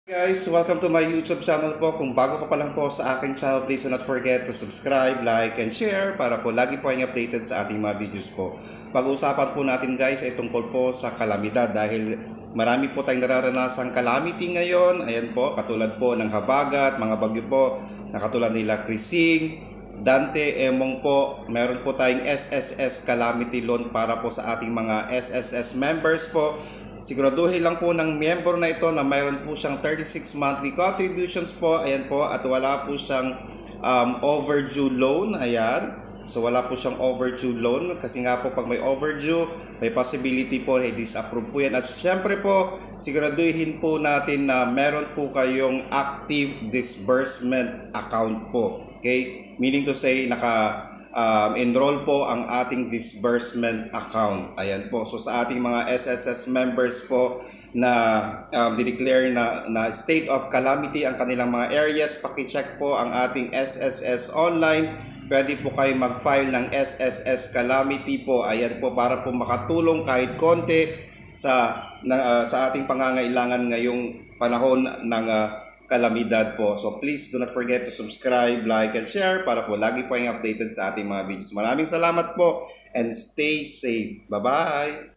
Guys, welcome to my YouTube channel po. Kung bago ka pa lang po sa aking channel, please do not forget to subscribe, like, and share para po lagi po kayong updated sa ating mga videos po. Pag-uusapan po natin guys ay tungkol po sa kalamidad dahil marami po tayong nararanasang calamity ngayon. Ayan po, katulad po ng habagat, mga bagyo po na katulad nila Krising, Dante, Emong po. Meron po tayong SSS Calamity Loan para po sa ating mga SSS members po. Siguraduhin lang po ng member na ito na mayroon po siyang 36 monthly contributions po. Ayan po. At wala po siyang overdue loan. Ayan. So wala po siyang overdue loan. Kasi nga po pag may overdue, may possibility po na i-disapprove po yan. At syempre po, siguraduhin po natin na meron po kayong active disbursement account po. Okay? Meaning to say, enroll po ang ating disbursement account. Ayan po. So sa ating mga SSS members po na declare na state of calamity ang kanilang mga areas, paki-check po ang ating SSS online. Pwede po kayo mag-file ng SSS calamity po. Ayan po para po makatulong kahit konti sa ating pangangailangan ngayong panahon ng kalamidad po. So please do not forget to subscribe, like, and share para po lagi po yung updated sa ating mga videos. Maraming salamat po and stay safe. Bye-bye!